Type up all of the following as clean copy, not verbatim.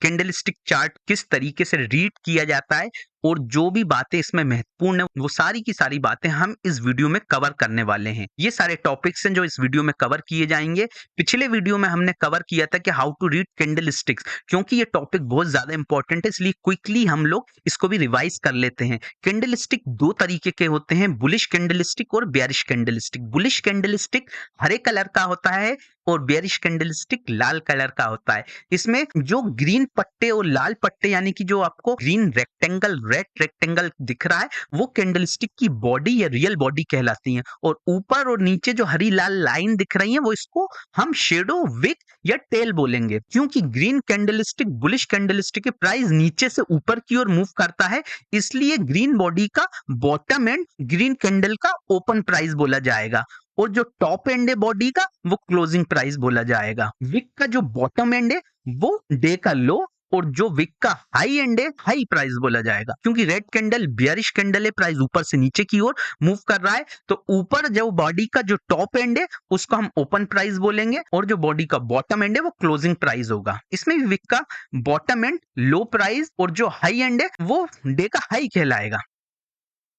Candlestick chart किस तरीके से रीड किया जाता है और जो भी बातें इसमें महत्वपूर्ण है वो सारी की सारी बातें हम इस वीडियो में कवर करने वाले हैं। ये सारे टॉपिक्स हैं जो इस वीडियो में कवर किए जाएंगे। पिछले वीडियो में हमने कवर किया था कि हाउ टू रीड कैंडलस्टिक्स, क्योंकि ये टॉपिक बहुत ज्यादा इंपॉर्टेंट है इसलिए क्विकली हम लोग इसको भी रिवाइज कर लेते हैं। कैंडलस्टिक दो तरीके के होते हैं, बुलिश कैंडलस्टिक और बेयरिश कैंडलस्टिक। बुलिश कैंडलस्टिक हरे कलर का होता है और बेयरिश कैंडलस्टिक लाल कलर का होता है। इसमें जो ग्रीन पट्टे और लाल पट्टे यानी कि जो आपको ग्रीन रेक्टेंगल रेड रेक्टेंगल दिख रहा है वो कैंडलस्टिक की बॉडी या रियल बॉडी कहलाती है, और ऊपर और नीचे जो हरी लाल लाइन दिख रही है वो इसको हम शेडो विक या टेल बोलेंगे। क्योंकि ग्रीन कैंडलस्टिक बुलिश कैंडलस्टिक के प्राइस नीचे से ऊपर की ओर मूव करता है, इसलिए ग्रीन बॉडी का बॉटम एंड ग्रीन कैंडल का ओपन प्राइस बोला जाएगा और जो टॉप एंड है बॉडी का वो क्लोजिंग प्राइस बोला जाएगा। विक का जो बॉटम एंड है वो डे का लो और जो विक का हाई एंड है हाई प्राइस बोला जाएगा। क्योंकि रेड कैंडल बियरिश कैंडल है, प्राइस ऊपर से नीचे की ओर मूव कर रहा है, तो ऊपर जो बॉडी का जो टॉप एंड है उसको हम ओपन प्राइस बोलेंगे और जो बॉडी का बॉटम एंड है वो क्लोजिंग प्राइस होगा। इसमें भी विक का बॉटम एंड लो प्राइस और जो हाई एंड है वो डे का हाई कहलाएगा।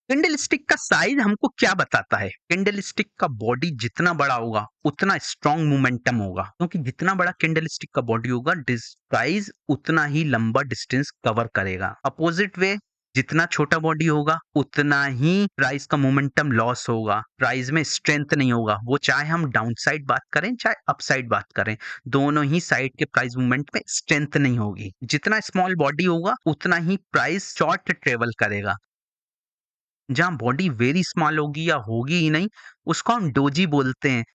कैंडलस्टिक का साइज हमको क्या बताता है? कैंडलस्टिक का बॉडी जितना बड़ा होगा उतना स्ट्रॉन्ग मोमेंटम होगा, क्योंकि जितना बड़ा कैंडलस्टिक का बॉडी होगा प्राइस उतना ही लंबा डिस्टेंस कवर करेगा। अपोजिट वे जितना छोटा बॉडी होगा उतना ही प्राइस का मोमेंटम लॉस होगा, प्राइस में स्ट्रेंथ नहीं होगा। वो चाहे हम डाउन साइड बात करें चाहे अप साइड बात करें, दोनों ही साइड के प्राइस मूवमेंट में स्ट्रेंथ नहीं होगी। जितना स्मॉल बॉडी होगा उतना ही प्राइस शॉर्ट ट्रेवल करेगा। जहाँ बॉडी वेरी स्मॉल होगी या होगी ही नहीं उसको हम डोजी बोलते हैं,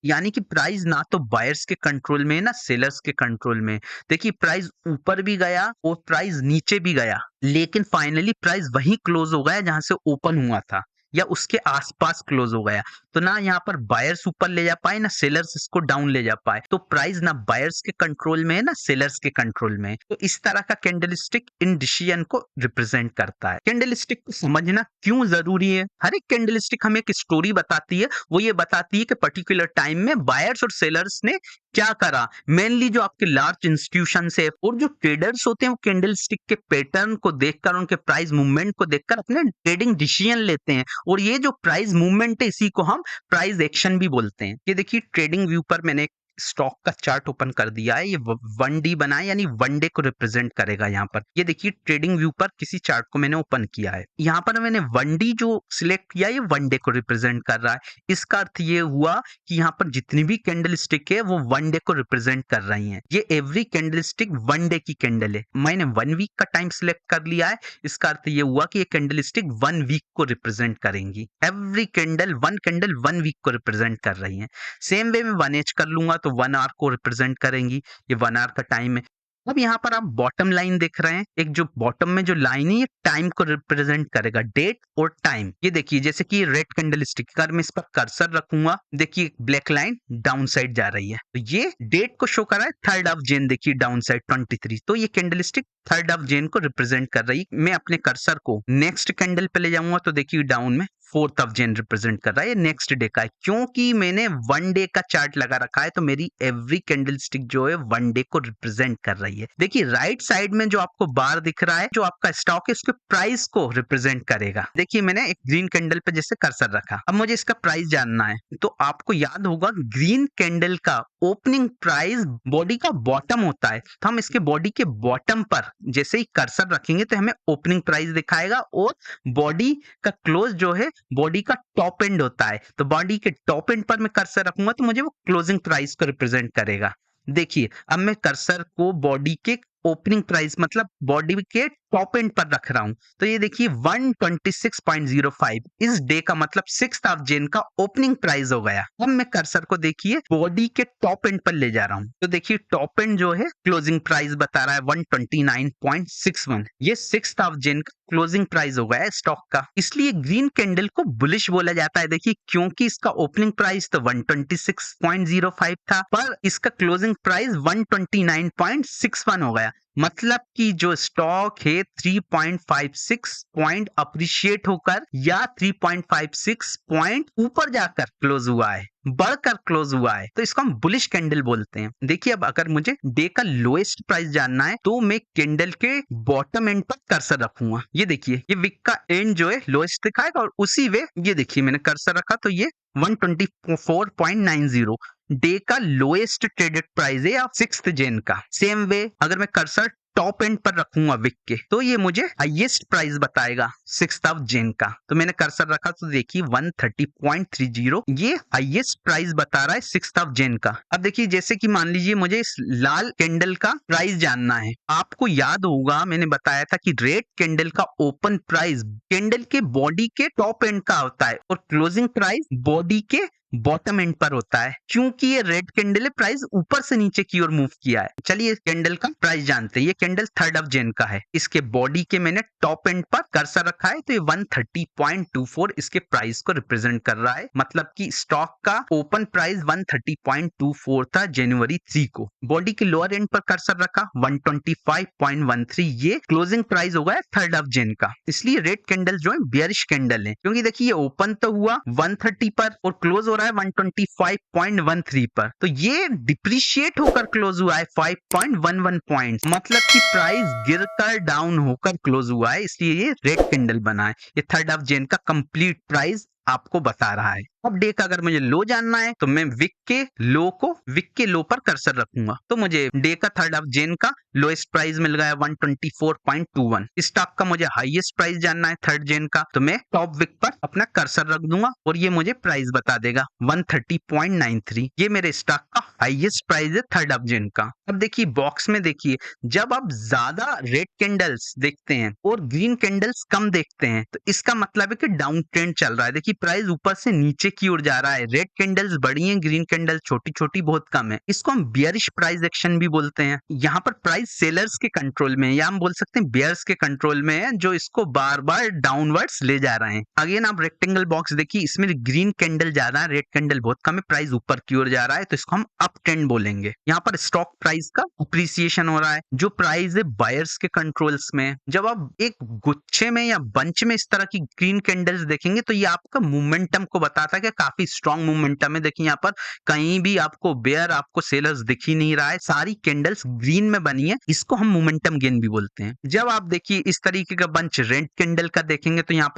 यानी कि प्राइस ना तो बायर्स के कंट्रोल में है ना सेलर्स के कंट्रोल में। देखिए प्राइस ऊपर भी गया और प्राइस नीचे भी गया, लेकिन फाइनली प्राइस वहीं क्लोज हो गया जहां से ओपन हुआ था या उसके आसपास क्लोज हो गया। तो ना यहाँ पर बायर्स ऊपर ले जा पाए ना सेलर्स इसको डाउन ले जा पाए, तो प्राइस ना बायर्स के कंट्रोल में है ना सेलर्स के कंट्रोल में। तो इस तरह का कैंडलस्टिक इन डिसीजन को रिप्रेजेंट करता है। कैंडलस्टिक को समझना क्यों जरूरी है? हर एक कैंडलस्टिक हमें एक स्टोरी बताती है। वो ये बताती है कि पर्टिकुलर टाइम में बायर्स और सेलर्स ने क्या करा। मेनली जो आपके लार्ज इंस्टीट्यूशन है और जो ट्रेडर्स होते हैं वो कैंडलस्टिक के पैटर्न को देखकर उनके प्राइस मूवमेंट को देखकर अपने ट्रेडिंग डिसीजन लेते हैं, और ये जो प्राइस मूवमेंट है इसी को हम प्राइस एक्शन भी बोलते हैं। ये देखिए ट्रेडिंग व्यू पर मैंने स्टॉक का चार्ट ओपन कर दिया है, ये 1D बना है यानी 1 डे को रिप्रेजेंट करेगा। यहाँ पर ये देखिए ट्रेडिंग व्यू पर किसी चार्ट को मैंने ओपन किया है, यहाँ पर मैंने 1D जो सिलेक्ट किया ये 1 डे को रिप्रेजेंट कर रहा है। इसका अर्थ ये हुआ कि यहाँ पर जितनी भी कैंडल स्टिक है वो 1 डे को रिप्रेजेंट कर रही हैं। ये एवरी कैंडल स्टिक 1 डे की कैंडल है। मैंने 1 वीक का टाइम सिलेक्ट कर लिया है, इसका अर्थ ये हुआ कि ये कैंडल स्टिक 1 वीक को रिप्रेजेंट करेंगी। एवरी कैंडल 1 वीक को रिप्रेजेंट कर रही है। सेम वे में 1H कर लूंगा तो 1 आवर को रिप्रेजेंट करेंगी, ये 1 आवर का टाइम है। अब यहाँ पर आप बॉटम लाइन देख रहे हैं, एक जो बॉटम में जो लाइन है ये टाइम को रिप्रेजेंट करेगा, डेट और टाइम। ये देखिए जैसे कि रेड कैंडल स्टिक अगर मैं इस पर कर्सर रखूंगा, देखिए ब्लैक लाइन डाउन साइड जा रही है, तो ये डेट को शो कर रहा है 3rd ऑफ जैन, देखिए डाउन साइड 23, तो ये candle stick 3rd of Jain को रिप्रेजेंट कर रही है। मैं अपने कर्सर को नेक्स्ट कैंडल पे ले जाऊंगा तो देखिए डाउन में 4th ऑफ जैन रिप्रेजेंट कर रहा है, ये नेक्स्ट डे का है। क्योंकि मैंने 1 डे का चार्ट लगा रखा है तो मेरी एवरी कैंडल स्टिक जो है 1 डे को रिप्रेजेंट कर रही है। देखिए राइट साइड में जो आपको बार दिख रहा है जो आपका स्टॉक है उसके प्राइस को रिप्रेजेंट करेगा। देखिए मैंने एक ग्रीन कैंडल पे जैसे कर्सर रखा, अब मुझे इसका प्राइस जानना है, तो आपको याद होगा ग्रीन कैंडल का ओपनिंग प्राइस बॉडी का बॉटम होता है, तो हम इसके बॉडी के बॉटम पर जैसे ही कर्सर रखेंगे तो हमें ओपनिंग प्राइस दिखाएगा, और बॉडी का क्लोज जो है बॉडी का टॉप एंड होता है, तो बॉडी के टॉप एंड पर मैं कर्सर रखूंगा तो मुझे वो क्लोजिंग प्राइस को रिप्रेजेंट करेगा। देखिए अब मैं कर्सर को बॉडी के ओपनिंग प्राइस मतलब बॉडी के टॉप एंड पर रख रहा हूं, तो ये देखिए 126.05 इस डे का मतलब 6th ऑफ जैन का ओपनिंग प्राइस हो गया। अब मैं कर्सर को देखिए बॉडी के टॉप एंड पर ले जा रहा हूं, तो देखिए टॉप एंड जो है क्लोजिंग प्राइस बता रहा है 129.61, ये 6th ऑफ जैन का क्लोजिंग प्राइस हो गया है स्टॉक का। इसलिए ग्रीन कैंडल को बुलिश बोला जाता है। देखिए क्योंकि इसका ओपनिंग प्राइस तो 126.05 था पर इसका क्लोजिंग प्राइस 129.61 हो गया, मतलब कि जो स्टॉक है 3.56 पॉइंट अप्रिशिएट होकर या 3.56 पॉइंट ऊपर जाकर क्लोज हुआ है। बढ़कर क्लोज हुआ है तो इसको हम बुलिश कैंडल बोलते हैं। देखिए अब अगर मुझे डे का लोएस्ट प्राइस जानना है तो मैं कैंडल के बॉटम एंड पर कर्सर रखूंगा। ये देखिए ये विक का एंड जो है लोएस्ट दिखाएगा और उसी वे ये देखिए मैंने कर्सर रखा तो ये 124.90 डे का लोएस्ट ट्रेडेड प्राइस है या 6th जैन का। सेम वे अगर मैं कर्सर टॉप एंड पर रखूंगा विक के तो ये मुझे हाईएस्ट प्राइस बताएगा 6th जैन का। तो मैंने कर्सर रखा तो देखिए 130.30 ये हाईएस्ट प्राइस बता रहा है 6th जैन का। अब देखिए जैसे कि मान लीजिए मुझे इस लाल कैंडल का प्राइस जानना है। आपको याद होगा मैंने बताया था कि रेड कैंडल का ओपन प्राइस कैंडल के बॉडी के टॉप एंड का होता है और क्लोजिंग प्राइस बॉडी के बॉटम एंड पर होता है। क्योंकि ये रेड कैंडल है प्राइस ऊपर से नीचे की ओर मूव किया है। चलिए कैंडल का प्राइस जानते हैं। ये कैंडल 3rd जैन का है। इसके बॉडी के मैंने टॉप एंड पर कर्सर रखा है तो ये 130.24 इसके प्राइस को रिप्रेजेंट कर रहा है। मतलब कि स्टॉक का ओपन प्राइस 130.24 था जनवरी 3 को। बॉडी के लोअर एंड पर कर्सर रखा 125.13 ये क्लोजिंग प्राइस हो गया 3rd जैन का। इसलिए रेड कैंडल जो है बेयरिश कैंडल है क्योंकि देखिए ये ओपन तो हुआ 130 पर और क्लोज हो रहा है 125.13 पर। तो ये डिप्रिशिएट होकर क्लोज हुआ है 5.11 पॉइंट्स। मतलब कि प्राइस गिरकर डाउन होकर क्लोज हुआ है इसलिए ये रेड कैंडल बना है। ये 3rd जैन का कंप्लीट प्राइस आपको बता रहा है। अब डे का अगर मुझे लो जानना है तो मैं विक के लो पर कर्सर रखूंगा तो मुझे डे का 3rd जैन का लोएस्ट प्राइस मिल गया 124.21। स्टॉक का मुझे हाईएस्ट प्राइस जानना है 3rd जैन का तो मैं टॉप विक पर अपना कर्सर रख दूंगा और ये मुझे प्राइस बता देगा 130.93। ये मेरे स्टॉक का हाईएस्ट प्राइस है 3rd जैन का। अब देखिए बॉक्स में देखिए जब आप ज्यादा रेड कैंडल्स देखते हैं और ग्रीन कैंडल्स कम देखते हैं तो इसका मतलब है कि डाउन ट्रेंड चल रहा है। देखिए प्राइस ऊपर से नीचे की ओर जा रहा है। रेड कैंडल्स बड़ी हैं, ग्रीन कैंडल छोटी छोटी बहुत कम है। इसको हम बियरिश प्राइस एक्शन भी बोलते हैं। यहाँ पर प्राइस सेलर्स के कंट्रोल में है या हम बोल सकते हैं बियर्स के कंट्रोल में है जो इसको बार बार डाउनवर्ड्स ले जा रहे हैं। अगेन आप रेक्टेंगल बॉक्स देखिए इसमें ग्रीन कैंडल ज्यादा है, रेड कैंडल बहुत कम है, प्राइस ऊपर की ओर जा रहा है तो इसको हम अप ट्रेंड बोलेंगे। यहाँ पर स्टॉक प्राइस का अप्रिसिएशन हो रहा है। जो प्राइस है बायर्स के कंट्रोल्स में। जब आप एक गुच्छे में या बंच में इस तरह की ग्रीन कैंडल्स देखेंगे तो ये आपका मोमेंटम को बताता है कि काफी स्ट्रॉन्ग मोमेंटम है। देखिए यहाँ पर कहीं भी आपको बेयर आपको सेलर्स दिख ही नहीं रहा है, सारी कैंडल्स ग्रीन में बनी है। इसको हम मोमेंटम गेन भी बोलते हैं। जब आप देखिए इस तरीके का बंच रेड कैंडल का देखेंगे तो यहाँ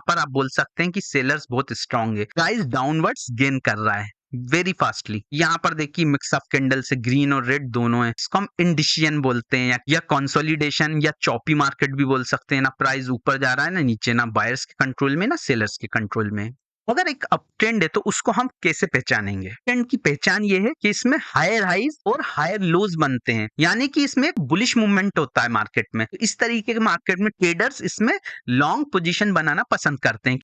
पर आप बोल सकते हैं कि सेलर्स बहुत स्ट्रॉन्ग है, प्राइस डाउनवर्ड्स गेन कर रहा है वेरी फास्टली। यहाँ पर देखिए मिक्स ऑफ कैंडल से ग्रीन और रेड दोनों है। इसको हम इंडिशियन बोलते हैं या कंसोलिडेशन या चॉपी मार्केट भी बोल सकते हैं। ना प्राइस ऊपर जा रहा है ना नीचे, ना बायर्स के कंट्रोल में ना सेलर्स के कंट्रोल में। अगर एक अप ट्रेंड है तो उसको हम कैसे पहचानेंगे? ट्रेंड की पहचान ये है कि इसमें हायर हाइज और हायर लोज बनते हैं, यानी कि इसमें एक बुलिश मूवमेंट होता है मार्केट में। तो इस तरीके के मार्केट में ट्रेडर्स इसमें लॉन्ग पोजीशन बनाना पसंद करते हैं।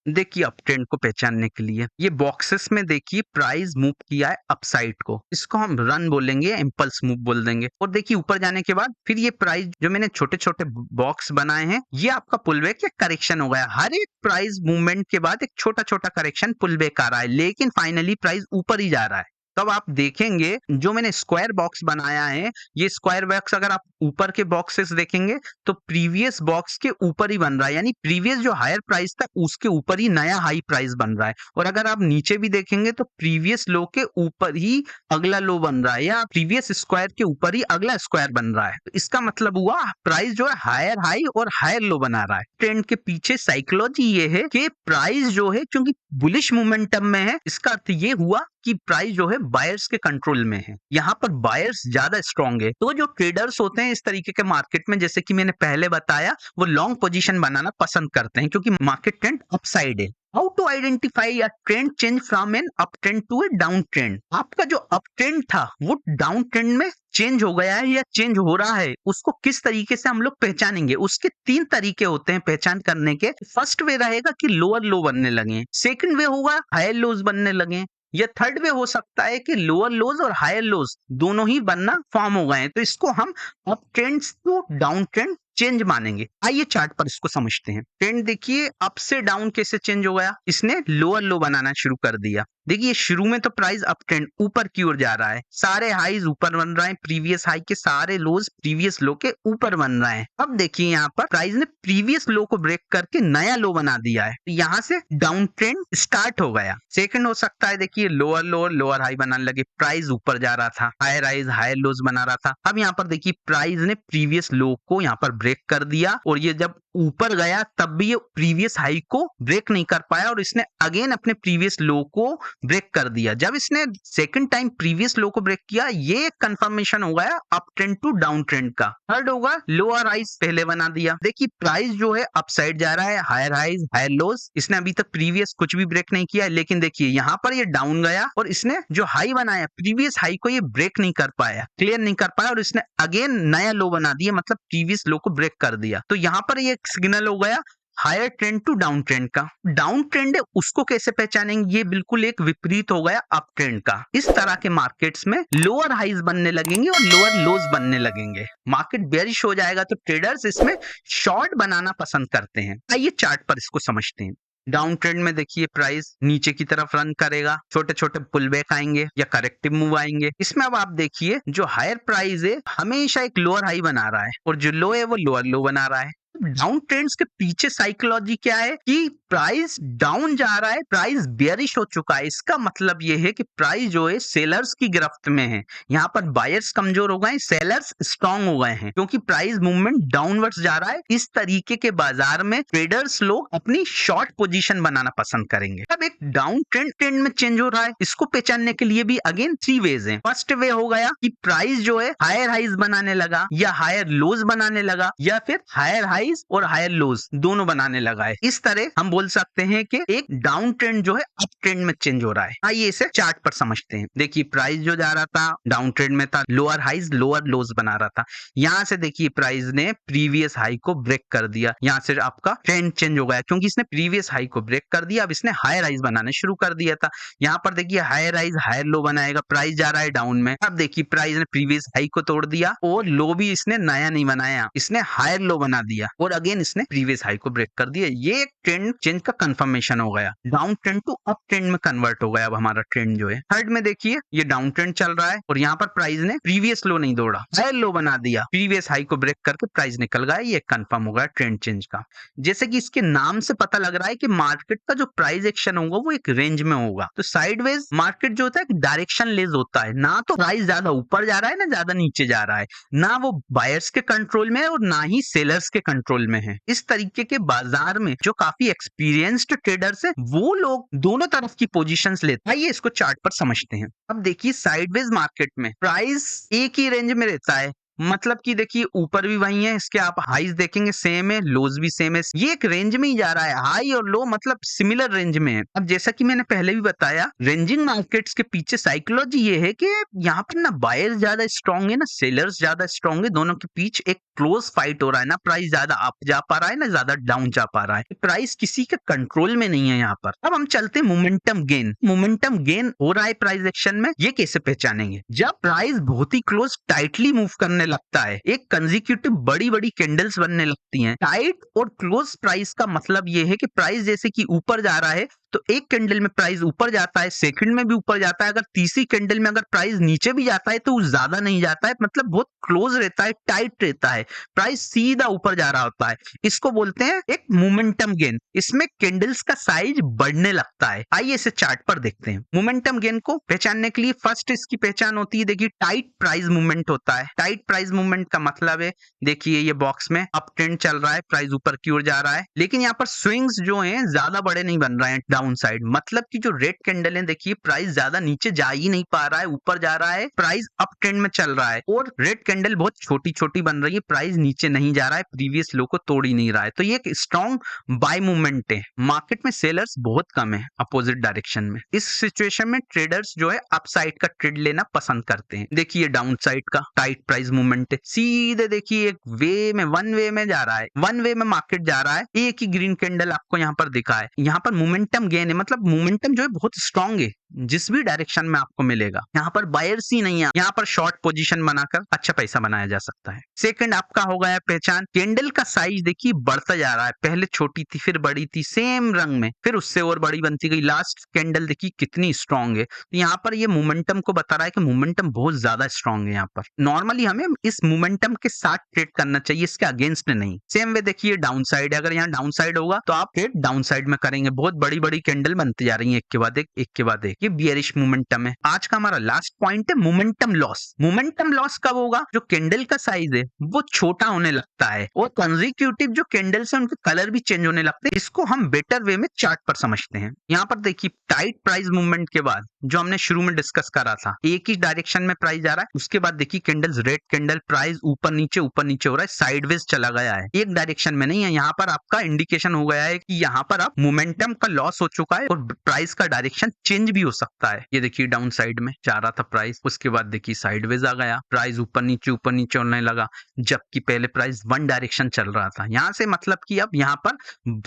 देखिए अप ट्रेंड को पहचानने के लिए ये बॉक्सेस में देखिए प्राइस मूव किया है अपसाइड को, इसको हम रन बोलेंगे, इम्पल्स मूव बोल देंगे। और देखिए ऊपर जाने के बाद फिर ये प्राइस जो मैंने छोटे छोटे बॉक्स बनाए हैं ये आपका पुलबैक या करेक्शन हो गया। हर एक प्राइस मूवमेंट के बाद एक छोटा छोटा करेक्शन पुलबैक आ रहा है, लेकिन फाइनली प्राइस ऊपर ही जा रहा है। तब आप देखेंगे जो मैंने स्क्वायर बॉक्स बनाया है, ये स्क्वायर बॉक्स अगर आप ऊपर के बॉक्सेस देखेंगे तो प्रीवियस बॉक्स के ऊपर ही बन रहा है, यानी प्रीवियस जो हायर प्राइस था उसके ऊपर ही नया हाई प्राइस बन रहा है। और अगर आप नीचे भी देखेंगे तो प्रीवियस लो के ऊपर ही अगला लो बन रहा है या प्रीवियस स्क्वायर के ऊपर ही अगला स्क्वायर बन रहा है। तो इसका मतलब हुआ प्राइस जो है हायर हाई और हायर लो बना रहा है। ट्रेंड के पीछे साइकोलॉजी ये है कि प्राइस जो है क्योंकि बुलिश मोमेंटम में है, इसका अर्थ ये हुआ कि प्राइस जो है बायर्स के कंट्रोल में है। यहाँ पर बायर्स ज्यादा स्ट्रॉन्ग है। तो जो ट्रेडर्स होते हैं इस तरीके के मार्केट में, जैसे कि मैंने पहले बताया, वो लॉन्ग पोजीशन बनाना पसंद करते हैं क्योंकि मार्केट ट्रेंड अपसाइड है। How to identify a trend change from an up trend to a down trend? आपका जो अप ट्रेंड था वो डाउन ट्रेंड में चेंज हो गया है या चेंज हो रहा है, उसको किस तरीके से हम लोग पहचानेंगे? उसके 3 तरीके होते हैं पहचान करने के। फर्स्ट वे रहेगा कि लोअर लो बनने लगे, सेकंड वे होगा हायर लोज बनने लगे, या थर्ड वे हो सकता है कि लोअर लोज और हायर लोज दोनों ही बनना फॉर्म हो गए हैं। तो इसको हम up trend to down trend change मानेंगे। आइए चार्ट पर इसको समझते हैं। ट्रेंड देखिए अप से डाउन कैसे चेंज हो गया, इसने लोअर लो बनाना शुरू कर दिया। देखिए शुरू में तो प्राइस अप ट्रेंड ऊपर की ओर जा रहा है, सारे हाईज ऊपर बन रहे हैं, प्रीवियस हाई के सारे लोज प्रीवियस लो के ऊपर बन रहे हैं। अब देखिए यहाँ पर प्राइस ने प्रीवियस लो को ब्रेक करके नया लो बना दिया है, तो यहाँ से डाउन ट्रेंड स्टार्ट हो गया। सेकंड हो सकता है देखिए लोअर लो लोअर हाई बनाने लगे, प्राइस ऊपर जा रहा था, हायर हाइज हायर लोज बना रहा था। अब यहाँ पर देखिए प्राइस ने प्रीवियस लो को यहाँ पर ब्रेक कर दिया, और ये जब ऊपर गया तब भी ये प्रीवियस हाई को ब्रेक नहीं कर पाया, और इसने अगेन अपने प्रीवियस लो को ब्रेक कर दिया। जब इसने सेकंड टाइम प्रीवियस लो को ब्रेक किया, ये कंफर्मेशन हो गया up trend to down trend का। थर्ड होगा लोअर हाइज पहले बना दिया। देखिए प्राइस जो है अप साइड जा रहा है, हायर हाइज हायर लोज, इसने अभी तक प्रीवियस कुछ भी ब्रेक नहीं किया, लेकिन देखिए यहाँ पर ये डाउन गया और इसने जो हाई बनाया प्रीवियस हाई को ये ब्रेक नहीं कर पाया, क्लियर नहीं कर पाया, और इसने अगेन नया लो बना दिया, मतलब प्रीवियस लो को ब्रेक कर दिया। तो यहाँ पर ये सिग्नल हो गया higher trend to down trend का। डाउन ट्रेंड है उसको कैसे पहचानेंगे, ये बिल्कुल एक विपरीत हो गया अप ट्रेंड का। इस तरह के मार्केट्स में लोअर हाइज बनने लगेंगे और लोअर लोज बनने लगेंगे। मार्केट बेरिश हो जाएगा तो ट्रेडर्स इसमें शॉर्ट बनाना पसंद करते हैं। आइए चार्ट पर इसको समझते हैं। डाउन ट्रेंड में देखिए प्राइस नीचे की तरफ रन करेगा, छोटे छोटे पुल बैक आएंगे या करेक्टिव मूव आएंगे। इसमें अब आप देखिए जो हायर प्राइस है हमेशा एक लोअर हाई बना रहा है, और जो लो है वो लोअर लो बना रहा है। डाउन ट्रेंड्स के पीछे साइकोलॉजी क्या है कि प्राइस डाउन जा रहा है, प्राइस बेयरिश हो चुका है। इसका मतलब ये है कि प्राइस जो है सेलर्स की गिरफ्त में है। यहाँ पर बायर्स कमजोर हो गए, सेलर्स स्ट्रांग हो गए हैं, क्योंकि प्राइस मूवमेंट डाउनवर्ड्स जा रहा है। इस तरीके के बाजार में ट्रेडर्स लोग अपनी शॉर्ट पोजीशन बनाना पसंद करेंगे। अब एक डाउन ट्रेंड में चेंज हो रहा है, इसको पहचानने के लिए भी अगेन 3 वेज हैं। फर्स्ट वे हो गया कि प्राइस जो है हायर हाइज बनाने लगा या हायर लोज बनाने लगा, या फिर हायर हाई और हायर लोज दोनों बनाने लगा है। इस तरह हम बोल सकते हैं कि एक डाउन ट्रेंड जो है अप ट्रेंड में चेंज हो रहा है। आइए इसे चार्ट पर समझते हैं। देखिए प्राइस जो जा रहा था डाउन ट्रेंड में था, लोअर हाइज लोअर लोज बना रहा था। यहां से देखिए प्राइस ने प्रीवियस हाई को ब्रेक कर दिया, यहां से आपका ट्रेंड चेंज हो गया, क्योंकि इसने प्रीवियस हाई को ब्रेक कर दिया। अब इसने हायर हाइज बनाने शुरू कर दिया था। यहाँ पर देखिए हायर हाइज हायर लो बनाएगा, प्राइस जा रहा है डाउन में। अब देखिए प्राइस ने प्रीवियस हाई को तोड़ दिया, और लो भी इसने नया नहीं बनाया, इसने हायर लो बना दिया, और अगेन इसने प्रीवियस हाई को ब्रेक कर दिया। ये एक ट्रेंड चेंज का कंफर्मेशन हो गया, down trend to up trend में कन्वर्ट हो गया अब हमारा ट्रेंड जो है। थर्ड में देखिए ये डाउन ट्रेंड चल रहा है, और यहाँ पर प्राइस ने प्रीवियस लो नहीं तोड़ा, हायर लो बना दिया, प्रीवियस हाई को ब्रेक करके प्राइस निकल गया। ये कंफर्म हो गया ट्रेंड चेंज का। जैसे कि इसके नाम से पता लग रहा है कि मार्केट का जो प्राइस एक्शन होगा वो एक रेंज में होगा। तो साइडवेज मार्केट जो होता है डायरेक्शन लेस होता है, ना तो प्राइस ज्यादा ऊपर जा रहा है ना ज्यादा नीचे जा रहा है, ना वो बायर्स के कंट्रोल में है और ना ही सेलर्स के कंट्रोल में है। इस तरीके के बाजार में जो काफी एक्सपीरियंस्ड ट्रेडर्स हैं वो लोग दोनों तरफ की पोजीशंस लेते हैं। आइए इसको चार्ट पर समझते हैं। अब देखिए साइडवेज मार्केट में प्राइस एक ही रेंज में रहता है, मतलब कि देखिए ऊपर भी वही है, इसके आप हाईज देखेंगे सेम है, लोज भी सेम है, ये एक रेंज में ही जा रहा है। हाई और लो मतलब सिमिलर रेंज में है। अब जैसा कि मैंने पहले भी बताया, रेंजिंग मार्केट्स के पीछे साइकोलॉजी ये है कि यहाँ पर ना बायर्स ज्यादा स्ट्रांग है ना सेलर्स ज्यादा स्ट्रांग है, दोनों के बीच एक क्लोज फाइट हो रहा है, ना प्राइस ज्यादा अप जा पा रहा है ना ज्यादा डाउन जा पा रहा है, प्राइस किसी के कंट्रोल में नहीं है यहाँ पर। अब हम चलते हैं मोमेंटम गेन। मोमेंटम गेन हो रहा है प्राइस एक्शन में, ये कैसे पहचानेंगे? जब प्राइस बहुत ही क्लोज टाइटली मूव करने लगता है, एक कंसेक्यूटिव बड़ी बड़ी कैंडल्स बनने लगती हैं। टाइट और क्लोज प्राइस का मतलब ये है कि प्राइस जैसे कि ऊपर जा रहा है तो एक कैंडल में प्राइस ऊपर जाता है, सेकंड में भी ऊपर जाता है, अगर तीसरी कैंडल में अगर प्राइस नीचे भी जाता है तो ज्यादा नहीं जाता है, मतलब बहुत क्लोज रहता है, टाइट रहता है, प्राइस सीधा ऊपर जा रहा होता है। इसको बोलते हैं एक मोमेंटम गेन। इसमें कैंडल्स का साइज बढ़ने लगता है। आइए इसे चार्ट पर देखते हैं। मोमेंटम गेन को पहचानने के लिए फर्स्ट इसकी पहचान होती है, देखिए टाइट प्राइस मूवमेंट होता है। टाइट प्राइस मूवमेंट का मतलब है, देखिए ये बॉक्स में अप ट्रेंड चल रहा है, प्राइस ऊपर की ओर जा रहा है, लेकिन यहाँ पर स्विंग्स जो हैं ज्यादा बड़े नहीं बन रहे हैं डाउन साइड, मतलब कि जो रेड कैंडल है देखिए प्राइस ज्यादा नीचे जा ही नहीं पा रहा है, ऊपर जा रहा है, प्राइस अप ट्रेंड में चल रहा है, और रेड कैंडल बहुत छोटी छोटी बन रही है, प्राइस नीचे नहीं जा रहा है, प्रीवियस लो को तोड़ ही नहीं रहा है। तो ये एक स्ट्रॉन्ग बाय मूवमेंट है। मार्केट में सेलर्स बहुत कम है अपोजिट डायरेक्शन में। इस सिचुएशन में ट्रेडर्स जो है अप साइड का ट्रेड लेना पसंद करते हैं। देखिए डाउन साइड का टाइट प्राइस मूवमेंट है, सीधे देखिए एक वे में वन वे में जा रहा है, वन वे में मार्केट जा रहा है, एक ही ग्रीन कैंडल आपको यहाँ पर दिखा है। यहाँ पर मोमेंटम गेन है, मतलब मोमेंटम जो है बहुत स्ट्रांग है, जिस भी डायरेक्शन में आपको मिलेगा, यहाँ पर बायर्स ही नहीं है, यहाँ पर शॉर्ट पोजीशन बनाकर अच्छा पैसा बनाया जा सकता है। सेकंड आपका हो गया पहचान, कैंडल का साइज देखिए बढ़ता जा रहा है, पहले छोटी थी फिर बड़ी थी सेम रंग में, फिर उससे और बड़ी बनती गई, लास्ट कैंडल देखिए कितनी स्ट्रांग है। तो यहाँ पर ये मोमेंटम को बता रहा है कि मोमेंटम बहुत ज्यादा स्ट्रांग है। यहाँ पर नॉर्मली हमें इस मोमेंटम के साथ ट्रेड करना चाहिए, इसके अगेंस्ट नहीं। सेम वे देखिए डाउन साइड है, अगर यहाँ डाउन साइड होगा तो आप ट्रेड डाउन साइड में करेंगे। बहुत बड़ी बड़ी कैंडल बनती जा रही है एक के बाद एक, एक के बाद एक, ये बियरिश मोमेंटम है। आज का हमारा लास्ट पॉइंट है मोमेंटम लॉस। मोमेंटम लॉस कब होगा? जो कैंडल का साइज है वो छोटा होने लगता है और कंसेक्यूटिव जो कैंडल्स है उनके कलर भी चेंज होने लगते हैं। इसको हम बेटर वे में चार्ट पर समझते हैं। यहाँ पर देखिए टाइट प्राइस मूवमेंट के बाद जो हमने शुरू में डिस्कस करा था, एक ही डायरेक्शन में प्राइस जा रहा है, उसके बाद देखिए कैंडल्स रेड कैंडल प्राइस ऊपर नीचे हो रहा है, साइडवेज चला गया है, एक डायरेक्शन में नहीं है। यहाँ पर आपका इंडिकेशन हो गया है कि यहाँ पर आप मोमेंटम का लॉस हो चुका है और प्राइस का डायरेक्शन चेंज भी हो सकता है। ये देखिए डाउन साइड में जा रहा था प्राइस, उसके बाद देखिए साइडवेज आ गया, प्राइस ऊपर नीचे होने लगा, जबकि पहले प्राइस वन डायरेक्शन चल रहा था। यहाँ से मतलब कि अब यहाँ पर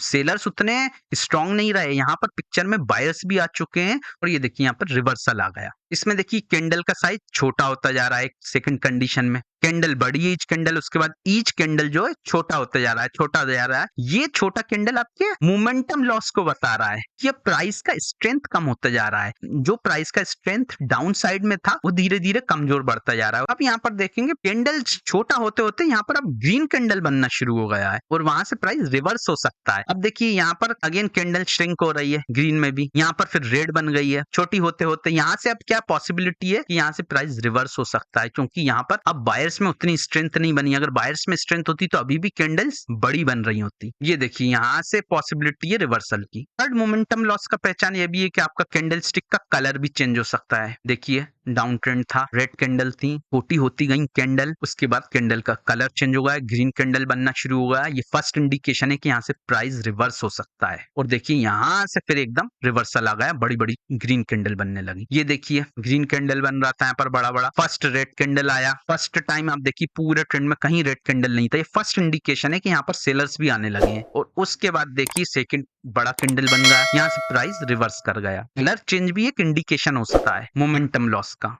सेलर्स उतने स्ट्रांग नहीं रहे, यहाँ पर पिक्चर में बायर्स भी आ चुके हैं और ये देखिए यहाँ पर रिवर्सल आ गया। इसमें देखिए कैंडल का साइज छोटा होता जा रहा है, सेकंड कंडीशन में कैंडल बड़ी है ईच कैंडल, उसके बाद ईच कैंडल जो है छोटा होता जा रहा है, छोटा होता जा रहा है। ये छोटा कैंडल आपके मोमेंटम लॉस को बता रहा है कि अब प्राइस का स्ट्रेंथ कम होता जा रहा है। जो प्राइस का स्ट्रेंथ डाउन साइड में था वो धीरे धीरे कमजोर बढ़ता जा रहा है। अब यहाँ पर देखेंगे कैंडल छोटा होते होते यहाँ पर अब ग्रीन कैंडल बनना शुरू हो गया है और वहां से प्राइस रिवर्स हो सकता है। अब देखिए यहाँ पर अगेन कैंडल श्रिंक हो रही है ग्रीन में भी, यहाँ पर फिर रेड बन गई है, छोटी होते होते यहाँ से अब क्या पॉसिबिलिटी है कि यहाँ से प्राइस रिवर्स हो सकता है, क्योंकि यहाँ पर अब बायर्स में उतनी स्ट्रेंथ नहीं बनी। अगर बायर्स में स्ट्रेंथ होती तो अभी भी कैंडल्स बड़ी बन रही होती। ये देखिए यहाँ से पॉसिबिलिटी है रिवर्सल की। थर्ड मोमेंटम लॉस का पहचान ये भी है कि आपका कैंडल स्टिक का कलर भी चेंज हो सकता है। देखिए डाउन ट्रेंड था, रेड कैंडल थी, छोटी होती गई कैंडल, उसके बाद कैंडल का कलर चेंज हो गया, ग्रीन कैंडल बनना शुरू हो गया। ये फर्स्ट इंडिकेशन है कि यहाँ से प्राइस रिवर्स हो सकता है। और देखिए यहाँ से फिर एकदम रिवर्सल आ गया, बड़ी बड़ी ग्रीन कैंडल बनने लगी। ये देखिए ग्रीन कैंडल बन रहा था यहाँ पर बड़ा बड़ा, फर्स्ट रेड कैंडल आया। फर्स्ट टाइम आप देखिए पूरे ट्रेंड में कहीं रेड कैंडल नहीं था, ये फर्स्ट इंडिकेशन है कि यहाँ पर सेलर्स भी आने लगे हैं। और उसके बाद देखिए सेकंड बड़ा कैंडल बन गया, यहाँ से प्राइस रिवर्स कर गया। कलर चेंज भी एक इंडिकेशन हो सकता है मोमेंटम लॉस का।